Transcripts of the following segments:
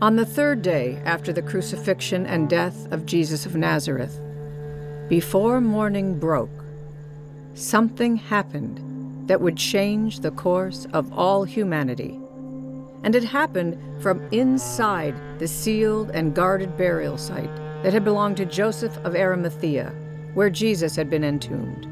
On the third day after the crucifixion and death of Jesus of Nazareth, before morning broke, something happened that would change the course of all humanity. And it happened from inside the sealed and guarded burial site that had belonged to Joseph of Arimathea, where Jesus had been entombed.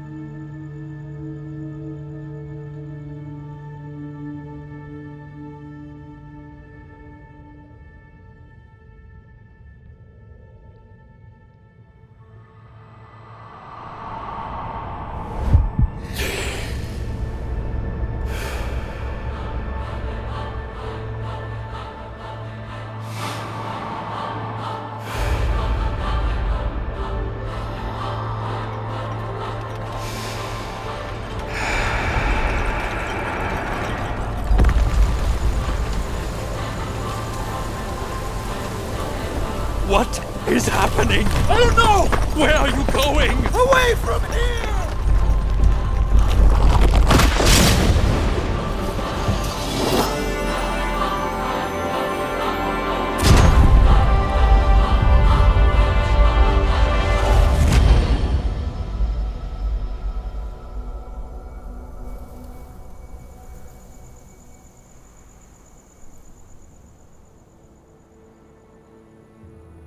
What is happening? Oh no! Where are you going? Away from here!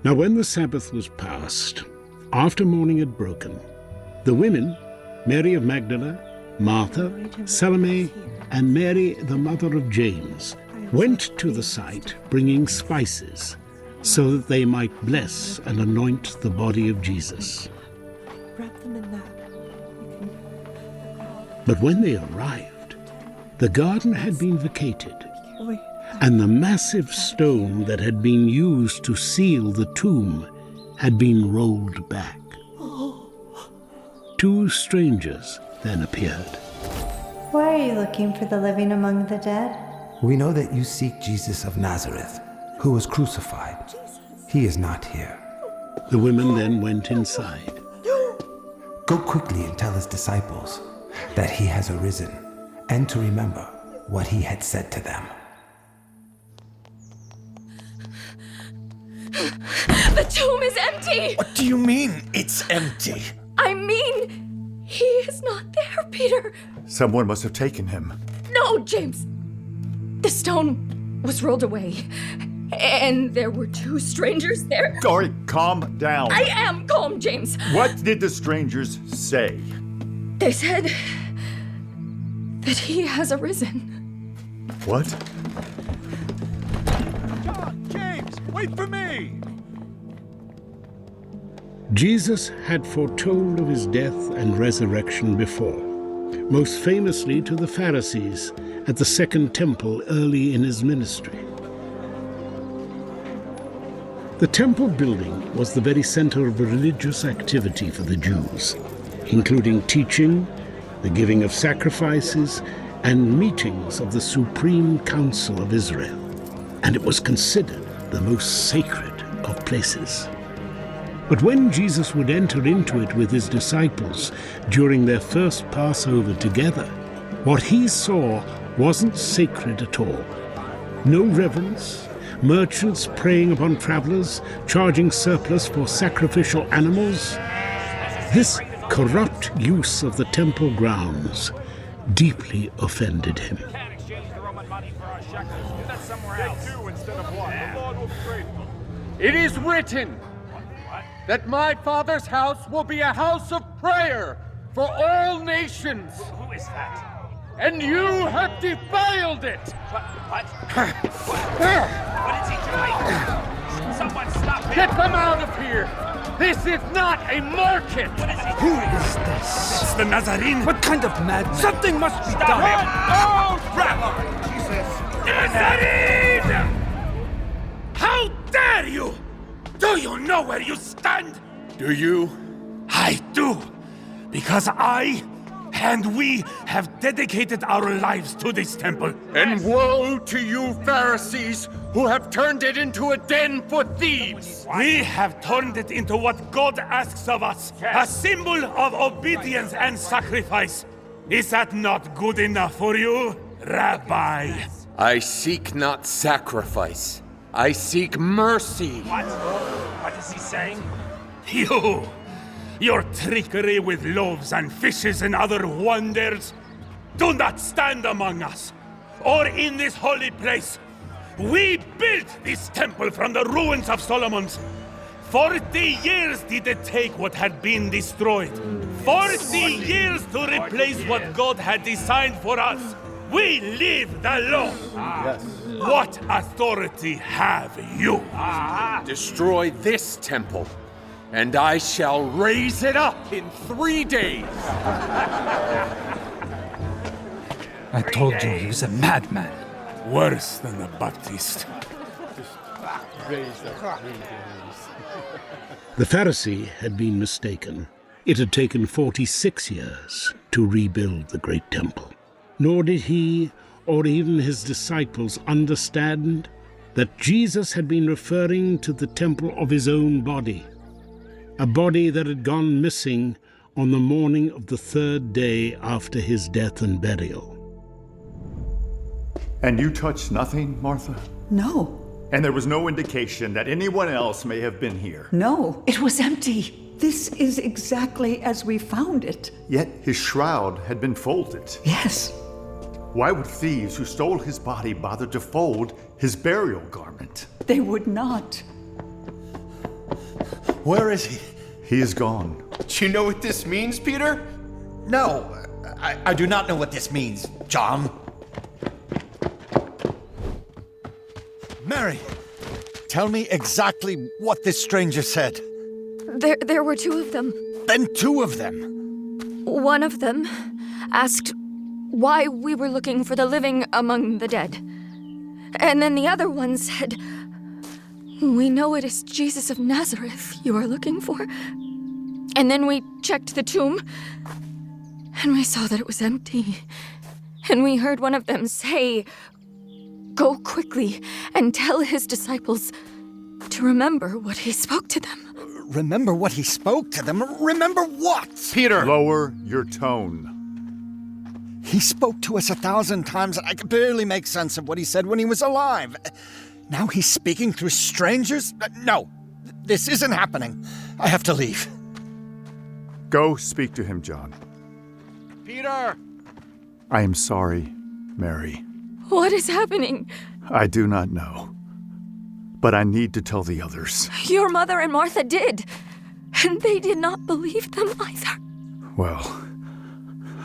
Now when the Sabbath was past, after morning had broken, the women, Mary of Magdala, Martha, Salome, and Mary, the mother of James, went to the site bringing spices, so that they might bless and anoint the body of Jesus. But when they arrived, the garden had been vacated, and the massive stone that had been used to seal the tomb had been rolled back. Two strangers then appeared. Why are you looking for the living among the dead? We know that you seek Jesus of Nazareth, who was crucified. He is not here. The women then went inside. Go quickly and tell his disciples that he has arisen, and to remember what he had said to them. The tomb is empty! What do you mean, it's empty? I mean, he is not there, Peter. Someone must have taken him. No, James. The stone was rolled away, and there were two strangers there. Dory, calm down. I am calm, James. What did the strangers say? They said that he has arisen. What? John, James, wait for me! Jesus had foretold of his death and resurrection before, most famously to the Pharisees at the Second Temple early in his ministry. The temple building was the very center of religious activity for the Jews, including teaching, the giving of sacrifices, and meetings of the Supreme Council of Israel, and it was considered the most sacred of places. But when Jesus would enter into it with his disciples during their first Passover together, what he saw wasn't sacred at all. No reverence, merchants preying upon travelers, charging surplus for sacrificial animals. This corrupt use of the temple grounds deeply offended him. It is written that my Father's house will be a house of prayer for all nations. Who is that? And you have defiled it! What is he doing? Someone stop him! Get them out of here! This is not a market! What is he Who doing? is this? It's the Nazarene! What kind of madman? Something must be Stop done! him! Oh, Rabbi! Jesus! Nazarene! How dare you! Do you know where you stand? Do you? I do, because I and we have dedicated our lives to this temple. And woe to you, Pharisees, who have turned it into a den for thieves! We have turned it into what God asks of us, a symbol of obedience and sacrifice. Is that not good enough for you, Rabbi? I seek not sacrifice, I seek mercy. What? What is he saying? Your trickery with loaves and fishes and other wonders, do not stand among us, or in this holy place. We built this temple from the ruins of Solomon's. 40 years did it take what had been destroyed. 40 years to replace what God had designed for us. We live the law. What authority have you? Destroy this temple, and I shall raise it up in 3 days. I told you he was a madman. Worse than the Baptist. The Pharisee had been mistaken. It had taken 46 years to rebuild the great temple. Nor did he, or even his disciples, understand that Jesus had been referring to the temple of his own body, a body that had gone missing on the morning of the 3rd day after his death and burial. And you touched nothing, Martha? No. And there was no indication that anyone else may have been here? No, it was empty. This is exactly as we found it. Yet his shroud had been folded. Yes. Why would thieves who stole his body bother to fold his burial garment? They would not. Where is he? He is gone. Do you know what this means, Peter? No, I do not know what this means, John. Mary, tell me exactly what this stranger said. There were 2 of them. Then 2 of them. One of them asked why we were looking for the living among the dead. And then the other one said, "We know it is Jesus of Nazareth you are looking for." And then we checked the tomb, and we saw that it was empty. And we heard one of them say, "Go quickly and tell his disciples to remember what he spoke to them." Remember what he spoke to them? Remember what? Peter! Lower your tone. He spoke to us 1,000 times, and I could barely make sense of what he said when he was alive. Now he's speaking through strangers? No, this isn't happening. I have to leave. Go speak to him, John. Peter! I am sorry, Mary. What is happening? I do not know. But I need to tell the others. Your mother and Martha did, and they did not believe them either. Well,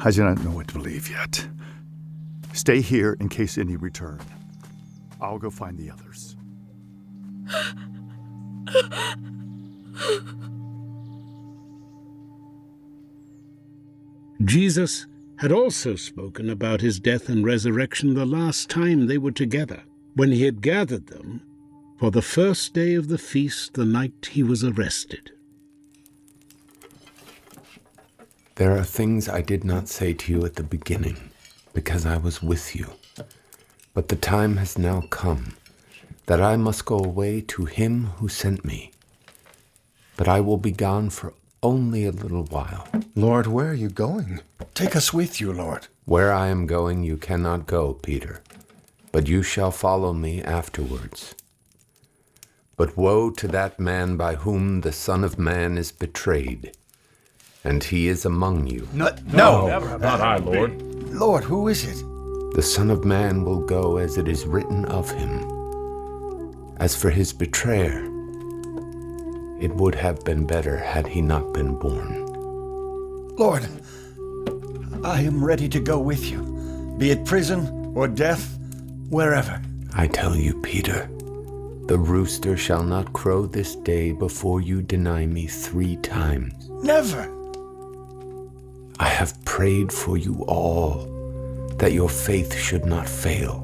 I do not know what to believe yet. Stay here in case any return. I'll go find the others. Jesus had also spoken about his death and resurrection the last time they were together, when he had gathered them for the first day of the feast, the night he was arrested. There are things I did not say to you at the beginning, because I was with you. But the time has now come that I must go away to him who sent me. But I will be gone for only a little while. Lord, where are you going? Take us with you, Lord. Where I am going you cannot go, Peter, but you shall follow me afterwards. But woe to that man by whom the Son of Man is betrayed, and he is among you. No, Not I, Lord. Lord, who is it? The Son of Man will go as it is written of him. As for his betrayer, it would have been better had he not been born. Lord, I am ready to go with you, be it prison or death, wherever. I tell you, Peter, the rooster shall not crow this day before you deny me 3 times. Never. I have prayed for you all, that your faith should not fail.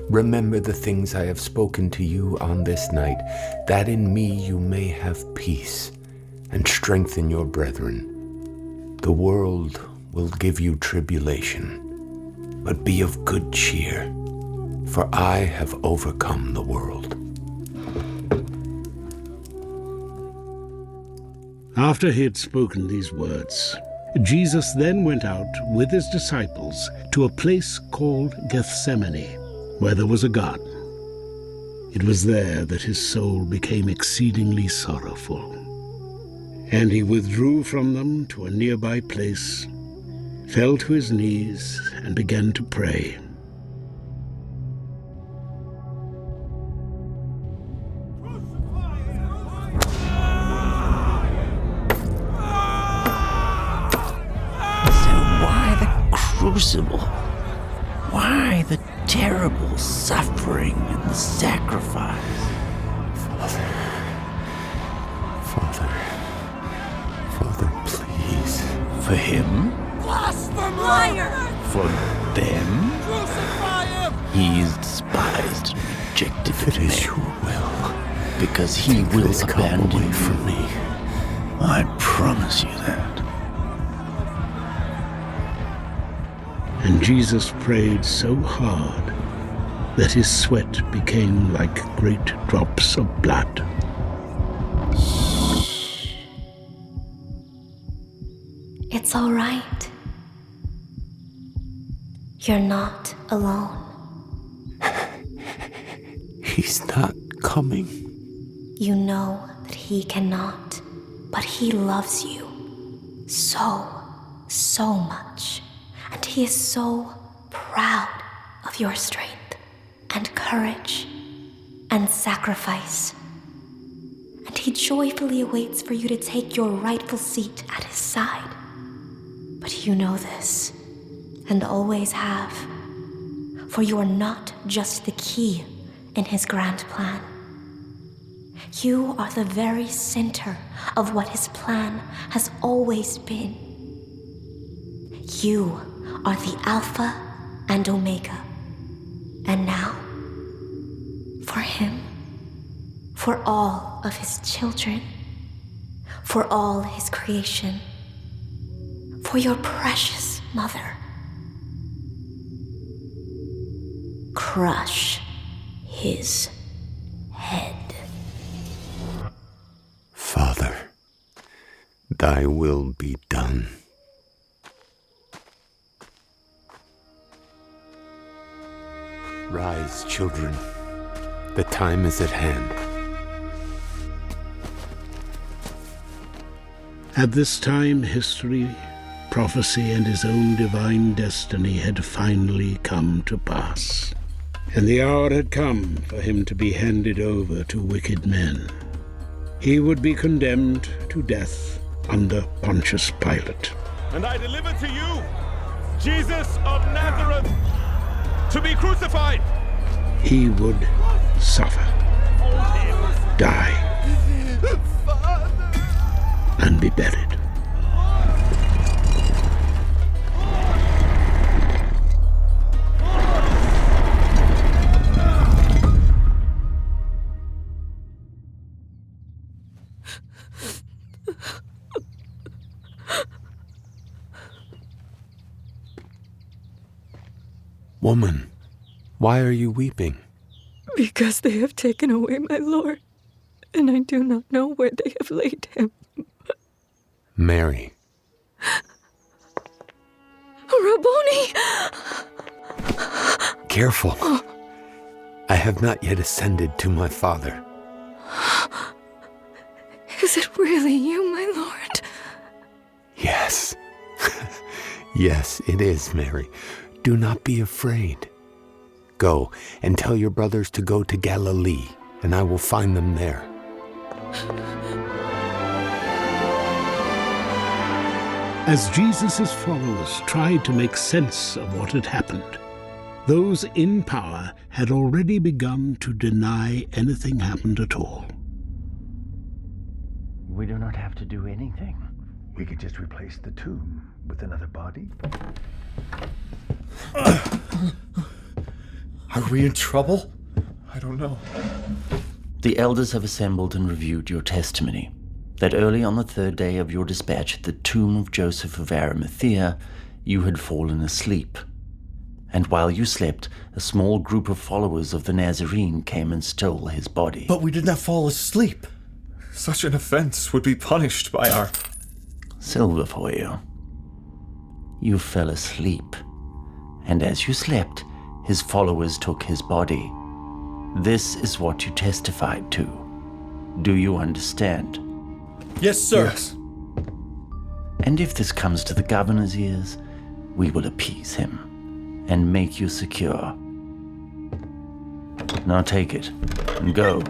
Remember the things I have spoken to you on this night, that in me you may have peace, and strengthen your brethren. The world will give you tribulation, but be of good cheer, for I have overcome the world. After he had spoken these words, Jesus then went out with his disciples to a place called Gethsemane, where there was a garden. It was there that his soul became exceedingly sorrowful. And he withdrew from them to a nearby place, fell to his knees, and began to pray. Crucible. Why the terrible suffering and the sacrifice? Father, please. For him? Blasphemer! For them? Crucify him! He is despised and rejected If it is your will, because he will abandon away from me. I promise you that. And Jesus prayed so hard that his sweat became like great drops of blood. It's all right. You're not alone. He's not coming. You know that he cannot, but he loves you so much. And he is so proud of your strength and courage and sacrifice. And he joyfully awaits for you to take your rightful seat at his side. But you know this, and always have, for you are not just the key in his grand plan. You are the very center of what his plan has always been. You are the Alpha and Omega. And now, for him, for all of his children, for all his creation, for your precious mother, crush his head. Father, thy will be done. Rise, children. The time is at hand. At this time, history, prophecy, and his own divine destiny had finally come to pass. And the hour had come for him to be handed over to wicked men. He would be condemned to death under Pontius Pilate. And I deliver to you Jesus of Nazareth, to be crucified. He would suffer, die, and be buried. Woman, why are you weeping? Because they have taken away my Lord, and I do not know where they have laid him. Mary. Rabboni! Careful. I have not yet ascended to my Father. Is it really you, my Lord? Yes. Yes, it is, Mary. Do not be afraid. Go and tell your brothers to go to Galilee, and I will find them there. As Jesus' followers tried to make sense of what had happened, those in power had already begun to deny anything happened at all. We do not have to do anything. We could just replace the tomb with another body. Are we in trouble? I don't know. The elders have assembled and reviewed your testimony, that early on the third day of your dispatch at the tomb of Joseph of Arimathea, you had fallen asleep. And while you slept, a small group of followers of the Nazarene came and stole his body. But we did not fall asleep. Such an offense would be punished by our... Silver for you. You fell asleep, and as you slept, his followers took his body. This is what you testified to. Do you understand? Yes, sir. Yes. And if this comes to the governor's ears, we will appease him and make you secure. Now take it and go.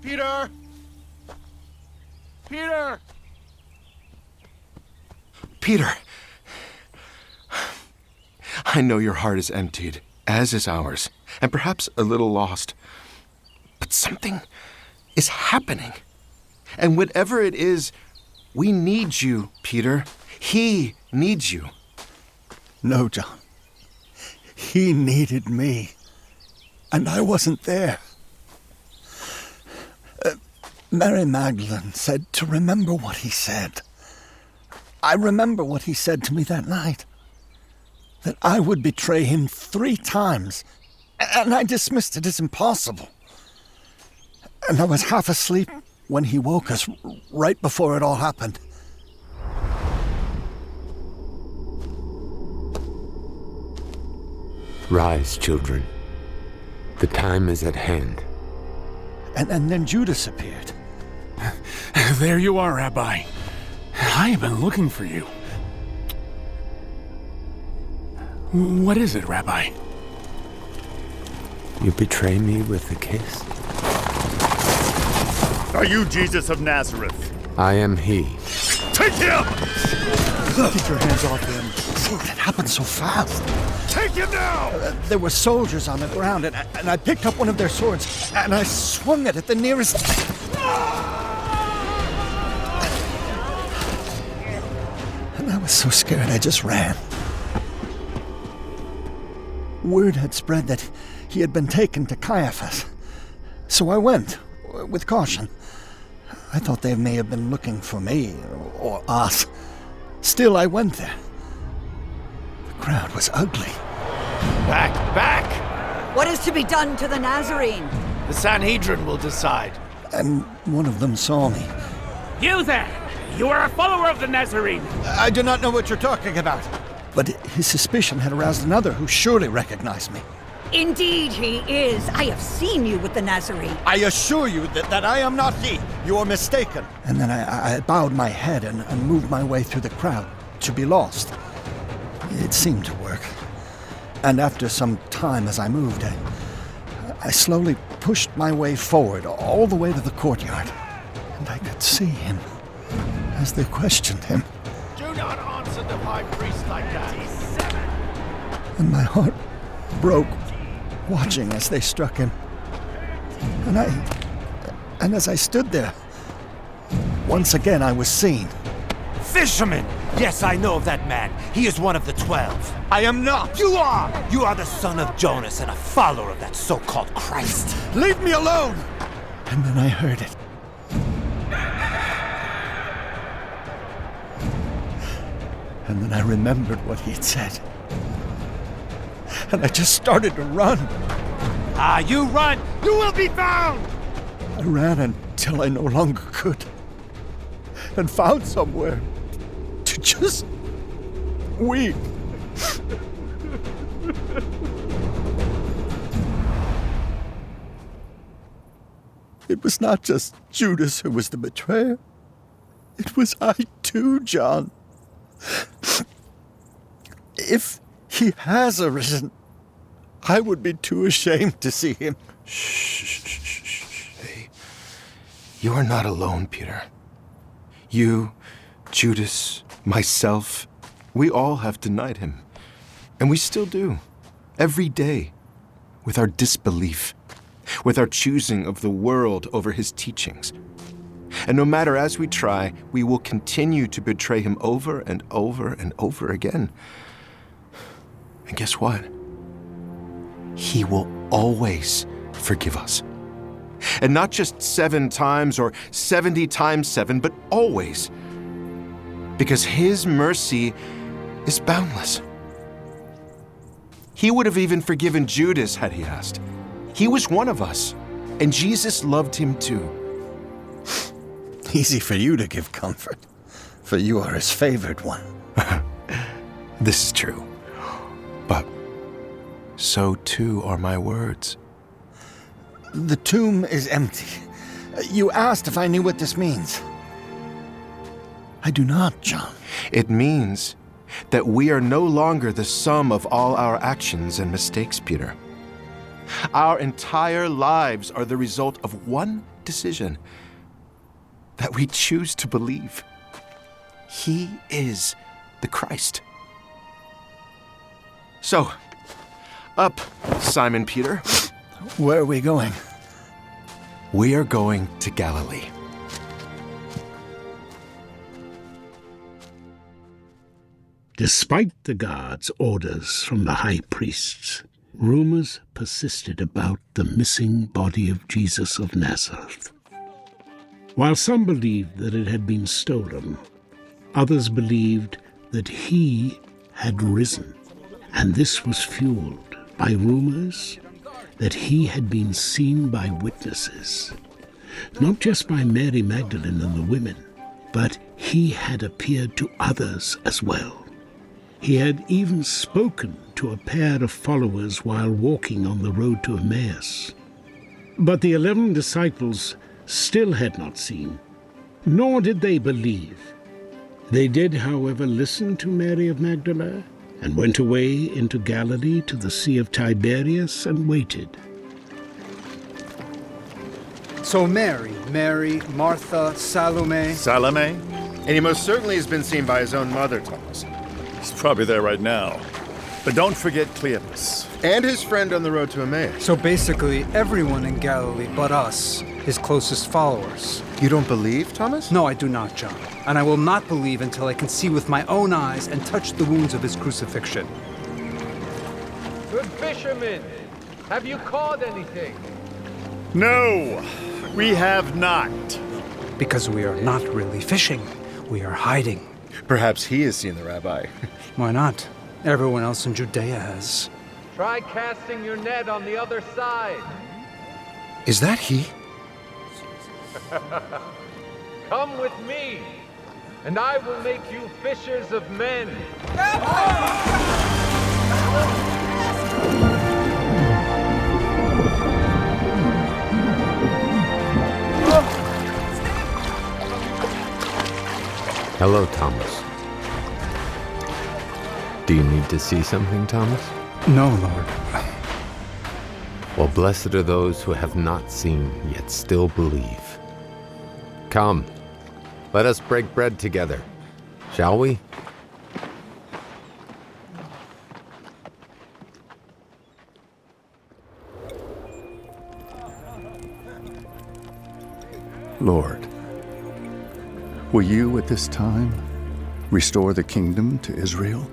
Peter! Peter! Peter! I know your heart is emptied, as is ours, and perhaps a little lost. But something is happening. And whatever it is, we need you, Peter. He needs you. No, John. He needed me. And I wasn't there. Mary Magdalene said to remember what he said. I remember what he said to me that night. That I would betray him 3 times. And I dismissed it as impossible. And I was half asleep when he woke us right before it all happened. Rise, children. The time is at hand. And then Judas appeared. There you are, Rabbi. I have been looking for you. What is it, Rabbi? You betray me with a kiss? Are you Jesus of Nazareth? I am he. Take him! Keep your hands off him. It happened so fast. Take him now! There were soldiers on the ground, and I picked up one of their swords, and I swung it at the nearest... And I was so scared I just ran. Word had spread that he had been taken to Caiaphas. So I went, with caution. I thought they may have been looking for me, or us. Still, I went there. The crowd was ugly. Back, back! What is to be done to the Nazarene? The Sanhedrin will decide. And one of them saw me. You there! You are a follower of the Nazarene! I do not know what you're talking about. But his suspicion had aroused another who surely recognized me. Indeed he is. I have seen you with the Nazarene. I assure you that I am not he. You are mistaken. And then I bowed my head and moved my way through the crowd to be lost. It seemed to work. And after some time as I moved, I slowly pushed my way forward all the way to the courtyard. And I could see him as they questioned him. Do not answer the high priest like that. And my heart broke, watching as they struck him. And as I stood there, once again I was seen. Fisherman! Yes, I know of that man. He is one of the 12. I am not! You are! You are the son of Jonas and a follower of that so-called Christ. Leave me alone! And then I heard it. And then I remembered what he had said. And I just started to run. Ah, you run! You will be found! I ran until I no longer could. And found somewhere to just weep. It was not just Judas who was the betrayer. It was I too, John. If he has arisen, I would be too ashamed to see him. Shh. Hey, you are not alone, Peter. You, Judas, myself, we all have denied him. And we still do, every day, with our disbelief, with our choosing of the world over his teachings. And no matter as we try, we will continue to betray him over and over and over again. And guess what? He will always forgive us. And not just 7 times or 70 times 7, but always. Because his mercy is boundless. He would have even forgiven Judas had he asked. He was one of us, and Jesus loved him too. Easy for you to give comfort, for you are his favored one. This is true. But so too are my words. The tomb is empty. You asked if I knew what this means. I do not, John. It means that we are no longer the sum of all our actions and mistakes, Peter. Our entire lives are the result of one decision: that we choose to believe He is the Christ. So, up, Simon Peter. Where are we going? We are going to Galilee. Despite the guards' orders from the high priests, rumors persisted about the missing body of Jesus of Nazareth. While some believed that it had been stolen, others believed that he had risen, and this was fueled by rumors that he had been seen by witnesses, not just by Mary Magdalene and the women, but he had appeared to others as well. He had even spoken to a pair of followers while walking on the road to Emmaus. But the 11 disciples still had not seen, nor did they believe. They did, however, listen to Mary of Magdala and went away into Galilee to the Sea of Tiberias and waited. So Mary, Martha, Salome... Salome? And he most certainly has been seen by his own mother, Thomas. He's probably there right now. But don't forget Cleopas. And his friend on the road to Emmaus. So basically, everyone in Galilee but us, his closest followers. You don't believe, Thomas? No, I do not, John. And I will not believe until I can see with my own eyes and touch the wounds of his crucifixion. Good fishermen, have you caught anything? No, we have not. Because we are not really fishing. We are hiding. Perhaps he has seen the rabbi. Why not? Everyone else in Judea has. Try casting your net on the other side. Is that he? Come with me, and I will make you fishers of men. Hello, Thomas. Do you need to see something, Thomas? No, Lord. Well, blessed are those who have not seen, yet still believe. Come, let us break bread together, shall we? Lord, will you at this time restore the kingdom to Israel?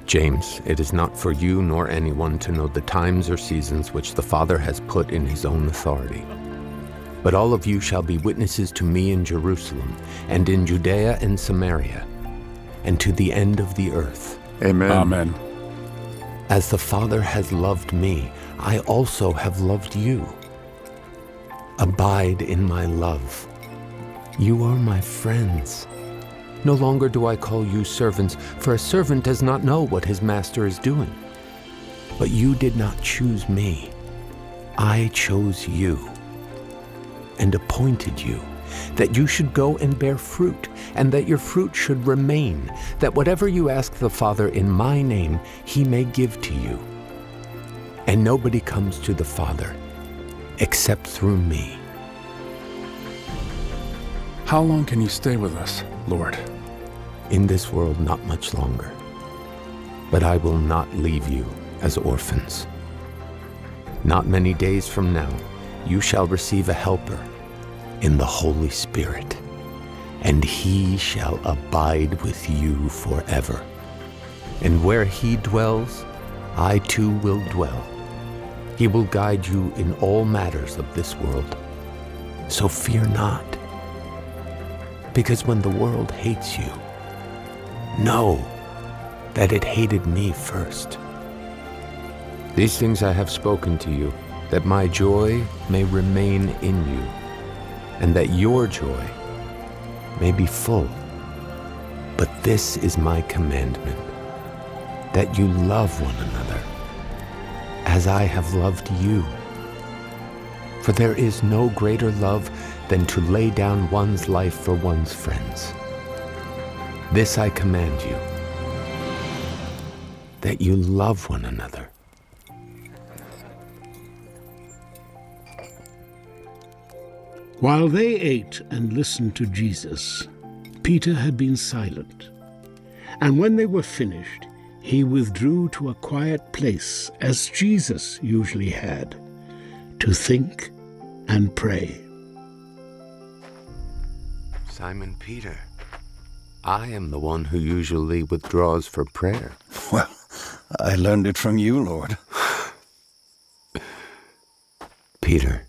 James, it is not for you nor anyone to know the times or seasons which the Father has put in his own authority. But all of you shall be witnesses to me in Jerusalem, and in Judea and Samaria, and to the end of the earth. Amen. Amen. As the Father has loved me, I also have loved you. Abide in my love. You are my friends. No longer do I call you servants, for a servant does not know what his master is doing. But you did not choose me. I chose you and appointed you, that you should go and bear fruit, and that your fruit should remain, that whatever you ask the Father in my name, he may give to you. And nobody comes to the Father except through me. How long can you stay with us, Lord? In this world, not much longer. But I will not leave you as orphans. Not many days from now, you shall receive a helper in the Holy Spirit, and he shall abide with you forever. And where he dwells, I too will dwell. He will guide you in all matters of this world. So fear not. Because when the world hates you, know that it hated me first. These things I have spoken to you, that my joy may remain in you, and that your joy may be full. But this is my commandment, that you love one another, as I have loved you. For there is no greater love than to lay down one's life for one's friends. This I command you, that you love one another. While they ate and listened to Jesus, Peter had been silent. And when they were finished, he withdrew to a quiet place, as Jesus usually had, to think and pray. Simon Peter, I am the one who usually withdraws for prayer. Well, I learned it from you, Lord. Peter,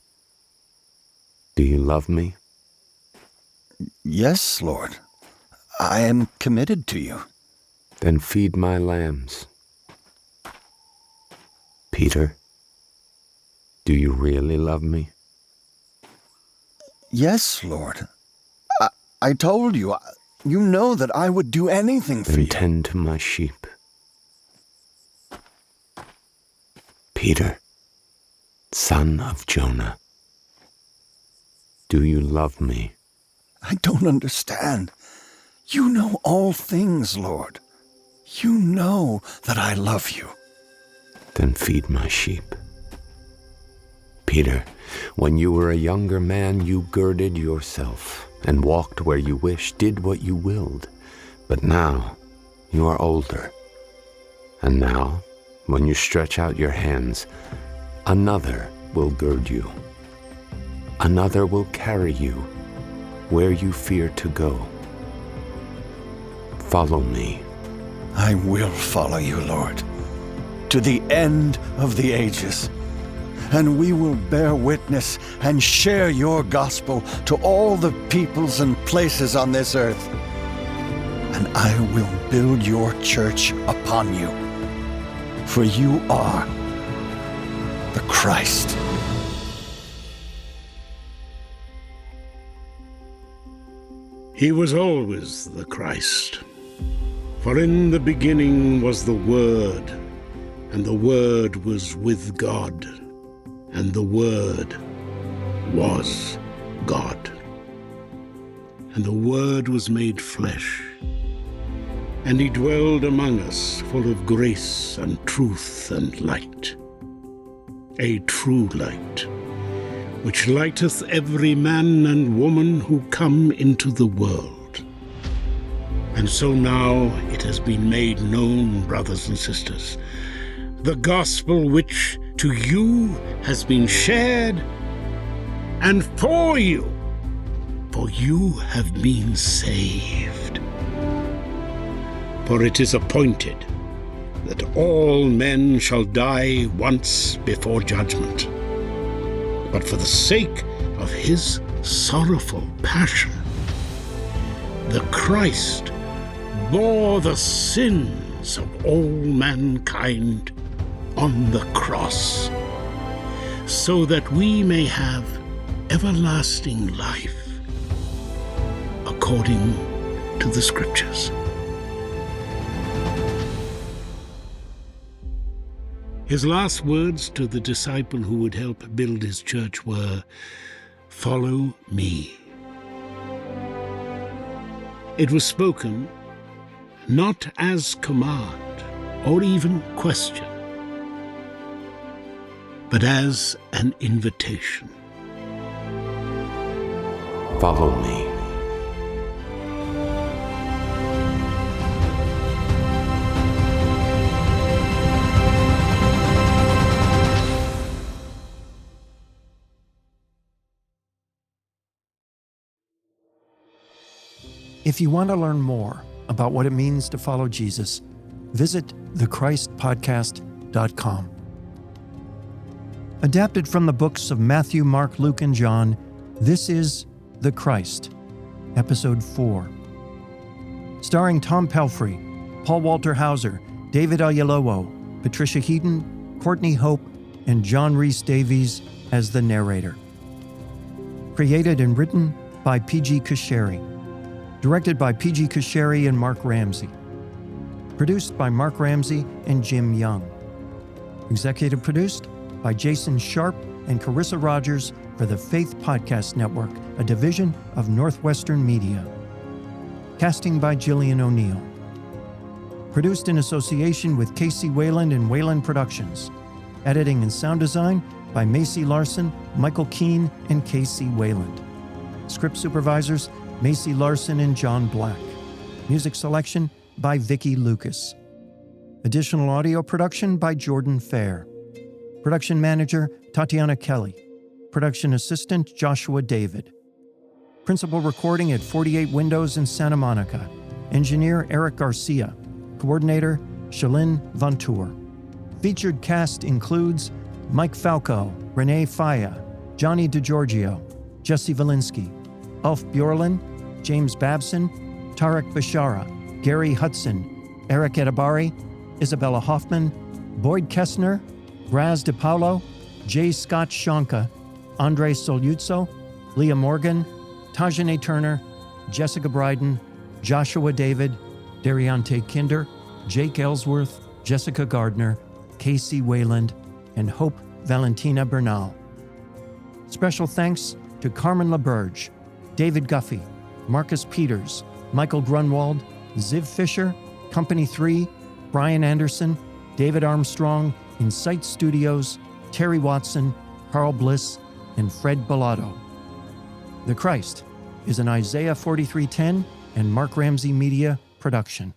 do you love me? Yes, Lord. I am committed to you. Then feed my lambs. Peter, do you really love me? Yes, Lord. I told you. You know that I would do anything for you. Then tend to my sheep. Peter, son of Jonah, do you love me? I don't understand. You know all things, Lord. You know that I love you. Then feed my sheep. Peter, when you were a younger man, you girded yourself and walked where you wished, did what you willed. But now you are older. And now, when you stretch out your hands, another will gird you. Another will carry you where you fear to go. Follow me. I will follow you, Lord, to the end of the ages. And we will bear witness and share your gospel to all the peoples and places on this earth. And I will build your church upon you, for you are the Christ. He was always the Christ. For in the beginning was the Word, and the Word was with God, and the Word was God. And the Word was made flesh, and he dwelled among us, full of grace and truth and light. A true light, which lighteth every man and woman who come into the world. And so now it has been made known, brothers and sisters, the gospel which to you has been shared, and for you have been saved. For it is appointed that all men shall die once before judgment. But for the sake of his sorrowful passion, the Christ bore the sins of all mankind on the cross, so that we may have everlasting life according to the Scriptures. His last words to the disciple who would help build his church were, "Follow me." It was spoken not as command or even question, but as an invitation. Follow me. If you want to learn more about what it means to follow Jesus, visit thechristpodcast.com. Adapted from the books of Matthew, Mark, Luke, and John, this is The Christ, Episode 4. Starring Tom Pelfrey, Paul Walter Hauser, David Oyelowo, Patricia Heaton, Courtney Hope, and John Rhys Davies as the narrator. Created and written by P.G. Kusheri. Directed by P.G. Kusheri and Mark Ramsey. Produced by Mark Ramsey and Jim Young. Executive produced by Jason Sharp and Carissa Rogers for the Faith Podcast Network, a division of Northwestern Media. Casting by Jillian O'Neill. Produced in association with Casey Wayland and Wayland Productions. Editing and sound design by Macy Larson, Michael Keane, and Casey Wayland. Script supervisors, Macy Larson and John Black. Music selection by Vicki Lucas. Additional audio production by Jordan Fair. Production manager, Tatiana Kelly. Production assistant, Joshua David. Principal recording at 48 Windows in Santa Monica. Engineer, Eric Garcia. Coordinator, Shalyn Vantour. Featured cast includes Mike Falco, Renee Faya, Johnny DiGiorgio, Jesse Valinsky, Ulf Bjorlin, James Babson, Tarek Bashara, Gary Hudson, Eric Edabari, Isabella Hoffman, Boyd Kessner, Raz DePaulo, J. Scott Shonka, Andre Soluzzo, Leah Morgan, Tajane Turner, Jessica Bryden, Joshua David, Dariante Kinder, Jake Ellsworth, Jessica Gardner, Casey Wayland, and Hope Valentina Bernal. Special thanks to Carmen LaBerge, David Guffey, Marcus Peters, Michael Grunwald, Ziv Fisher, Company 3, Brian Anderson, David Armstrong, Insight Studios, Terry Watson, Carl Bliss, and Fred Bellotto. The Christ is an Isaiah 43:10 and Mark Ramsey Media production.